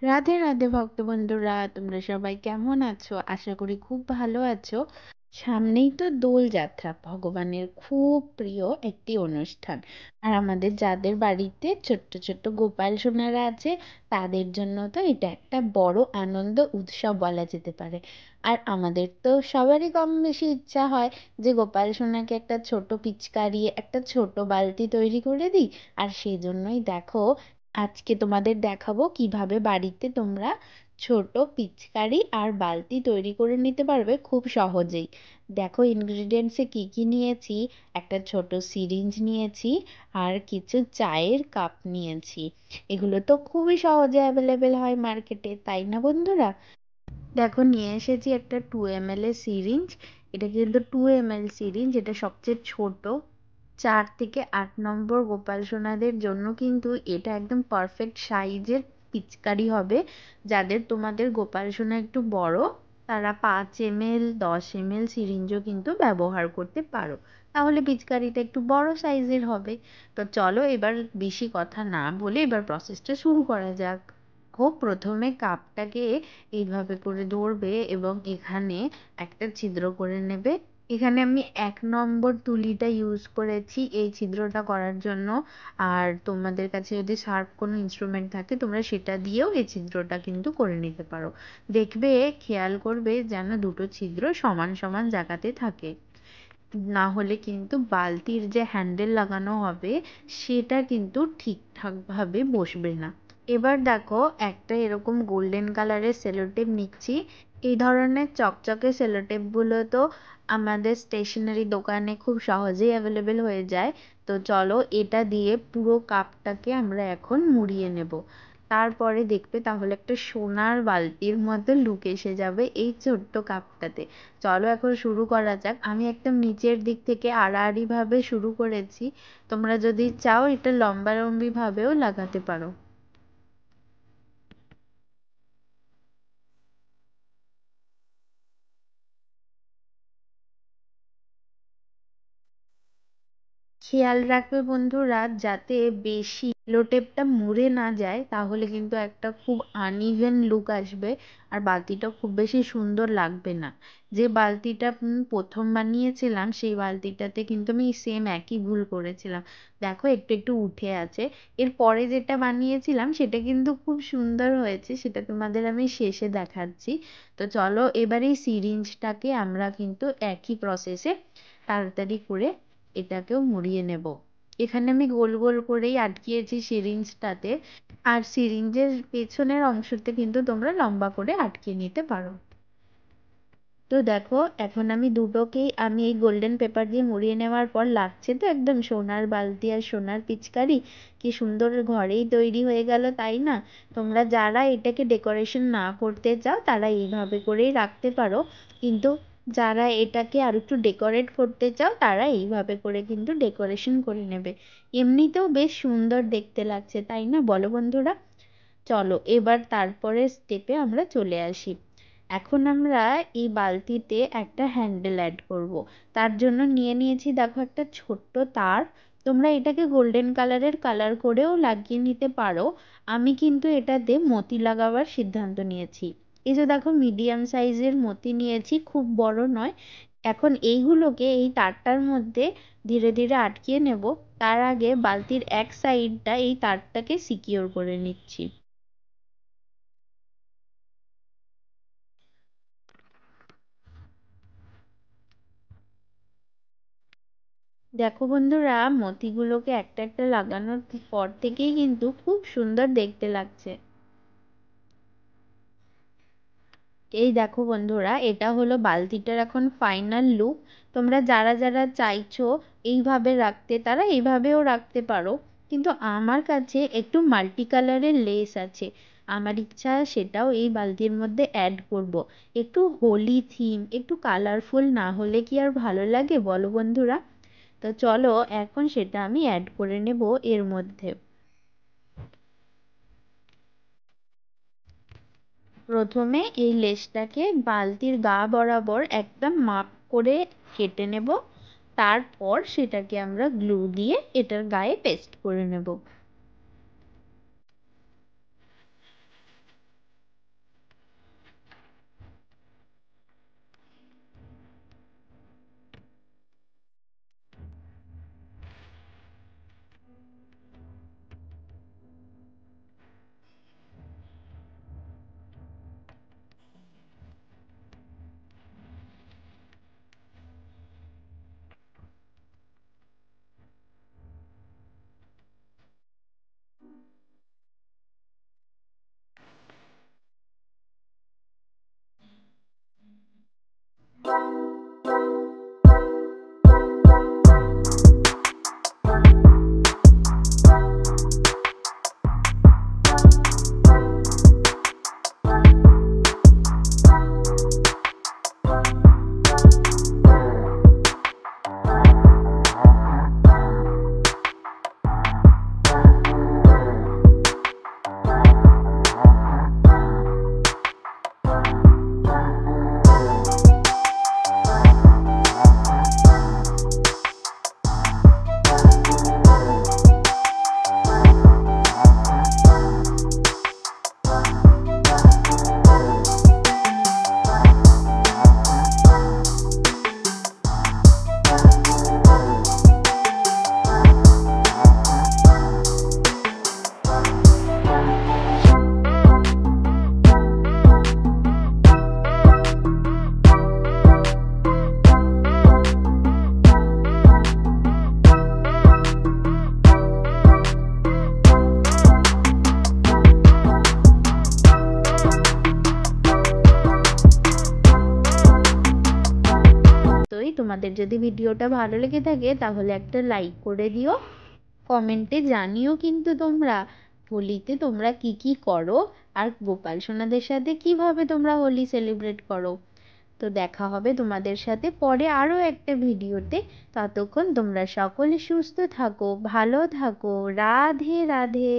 রাধে রাধে ভক্ত বন্ধুরা, তোমরা সবাই কেমন আছো? আশা করি খুব ভালো আছো। সামনেই তো দোল যাত্রা, ভগবানের খুব প্রিয় একটি অনুষ্ঠান। আর আমাদের যাদের বাড়িতে ছোট্ট ছোট্ট গোপাল সোনারা আছে, তাদের জন্য তো এটা একটা বড় আনন্দ উৎসব বলা যেতে পারে। আর আমাদের তো সবারই কম বেশি ইচ্ছা হয় যে গোপাল সোনাকে একটা ছোট পিচকারি, একটা ছোট বালতি তৈরি করে দিই। আর সেই জন্যই দেখো, আজকে তোমাদের দেখাবো কিভাবে বাড়িতে তোমরা ছোট পিচকারি আর বালতি তৈরি করে নিতে পারবে খুব সহজেই। দেখো ইনগ্রিডিয়েন্টসে কি কি নিয়েছি। একটা ছোট সিরিঞ্জ নিয়েছি, আর কিছু চায়ের কাপ নিয়েছি। এগুলো তো খুবই সহজে অ্যাভেলেবেল হয় মার্কেটে, তাই না বন্ধুরা? দেখো নিয়ে এসেছি একটা 2 ml এর সিরিঞ্জ। এটা কিন্তু 2 ml সিরিঞ্জ, এটা সবচেয়ে ছোট। 4 থেকে 8 নম্বর গোপাল সোনাদের জন্য কিন্তু এটা একদম পারফেক্ট সাইজের পিচকারি হবে। যাদের তোমাদের গোপাল সোনা একটু বড়, তারা 5 ml 10 ml সিরিঞ্জও কিন্তু ব্যবহার করতে পারো। তাহলে পিচকারিটা একটু বড় সাইজের হবে। তো চলো এবার বেশি কথা না বলে এবার প্রসেসটা শুরু করা যাক। প্রথমে কাপটাকে এইভাবে করে ধরবে এবং এখানে একটা ছিদ্র করে নেবে। এখানে আমি 1 নম্বর তুলিটা ইউজ করেছি এই ছিদ্রটা করার জন্য। আর তোমাদের কাছে যদি শার্প কোনো ইনস্ট্রুমেন্ট থাকে, তোমরা সেটা দিয়েও এই ছিদ্রটা কিন্তু করে নিতে পারো। দেখবে, খেয়াল করবে যেন দুটো ছিদ্র সমান সমান জায়গাতে থাকে। না হলে কিন্তু বালতির যে হ্যান্ডেল লাগানো হবে, সেটা কিন্তু ঠিকঠাক ভাবে বসবে না। এবার দেখো, একটা এরকম গোল্ডেন কালারের সেলোটেপ নিচ্ছি। এই ধরনের চকচকে সেলোটেপ গুলো তো আমাদের স্টেশনারি দোকানে খুব সহজেই অ্যাভেলেবেল হয়ে যায়। তো চলো এটা দিয়ে পুরো কাপটাকে আমরা এখন মুড়িয়ে নেব। তারপরে দেখবে তাহলে একটা সোনার বালতির মতো লুক এসে যাবে এই ছোট্ট কাপটাতে। চলো এখন শুরু করা যাক। আমি একদম নিচের দিক থেকে আড়াআড়ি ভাবে শুরু করেছি। তোমরা যদি চাও এটা লম্বালম্বি ভাবেও লাগাতে পারো। খেয়াল রাখবে বন্ধুরা, যাতে বেশি সেলোটেপটা মুড়ে না যায়, তাহলে কিন্তু একটা খুব আনইভেন লুক আসবে। আর বালতিটা খুব বেশি সুন্দর লাগবে না। যে বালতিটা প্রথম বানিয়েছিলাম, সেই বালতিটাতে কিন্তু আমি সেম একই ভুল করেছিলাম। দেখো একটু একটু উঠে আছে। এরপরে যেটা বানিয়েছিলাম সেটা কিন্তু খুব সুন্দর হয়েছে, সেটা তোমাদের আমি শেষে দেখাচ্ছি। তো চলো এবার এই সিরিঞ্জটাকে আমরা কিন্তু একই প্রসেসে তাড়াতাড়ি করে এটাকেও মুড়িয়ে নেব। এখানে আমি গোল গোল করেই আটকিয়েছি সিরিঞ্জটাতে। আর সিরিঞ্জের পেছনের অংশতে কিন্তু তোমরা লম্বা করে আটকে নিতে পারো। তো দেখো, এখন আমি দুটোকেই আমি এই গোল্ডেন পেপার দিয়ে মুড়িয়ে নেওয়ার পর লাগছে তো একদম সোনার বালতি আর সোনার পিচকারি। কি সুন্দর ঘরেই তৈরি হয়ে গেল, তাই না? তোমরা যারা এটাকে ডেকোরেশন না করতে চাও, তারা এইভাবে করেই রাখতে পারো। কিন্তু যারা এটাকে আর একটু ডেকোরেট করতে চাও, তারা এইভাবে করে কিন্তু ডেকোরেশন করে নেবে। এমনিতেও বেশ সুন্দর দেখতে লাগছে, তাই না বলো বন্ধুরা? চলো এবার তারপরে স্টেপে আমরা চলে আসি। এখন আমরা এই বালতিতে একটা হ্যান্ডেল অ্যাড করব। তার জন্য নিয়ে নিয়েছি দেখো একটা ছোট্ট তার। তোমরা এটাকে গোল্ডেন কালারের কালার করেও লাগিয়ে নিতে পারো। আমি কিন্তু এটাতে মতি লাগাবার সিদ্ধান্ত নিয়েছি। এই যে দেখো, মিডিয়াম সাইজের মতি নিয়েছি, খুব বড় নয়। এখন এইগুলোকে এই তারটার মধ্যে ধীরে ধীরে আটকিয়ে নেব। তার আগে বালতির এক সাইডটা এই তারটাকে সিকিওর করে নিচ্ছি। দেখো বন্ধুরা, মতিগুলোকে একটা একটা লাগানোর পর থেকেই কিন্তু খুব সুন্দর দেখতে লাগছে। এই দেখো বন্ধুরা, এটা হলো বালতিটার এখন ফাইনাল লুক। তোমরা যারা যারা চাইছো এইভাবে রাখতে, তারা এইভাবেও রাখতে পারো। কিন্তু আমার কাছে একটু মাল্টি কালারের লেস আছে। আমার ইচ্ছা সেটাও এই বালতির মধ্যে অ্যাড করব। একটু হোলি থিম, একটু কালারফুল না হলে কি আর ভালো লাগে বলো বন্ধুরা? তো চলো এখন সেটা আমি অ্যাড করে নেব এর মধ্যে। প্রথমে এই লেসটাকে বালতির গা বরাবর একদম মাপ করে কেটে নেব। তারপর সেটাকে আমরা গ্লু দিয়ে এটার গায়ে পেস্ট করে নেব। তোমাদের যদি ভিডিওটা ভালো লেগে থাকে তাহলে একটা লাইক করে দিও, কমেন্টে জানিও কিন্তু তোমরা হোলিতে তোমরা কি কি করো আর গোপাল সোনাদের সাথে কিভাবে তোমরা হোলি সেলিব্রেট করো। তো দেখা হবে তোমাদের সাথে পরে আরও একটা ভিডিওতে। ততক্ষণ তোমরা সকলে সুস্থ থাকো, ভালো থাকো। রাধে রাধে।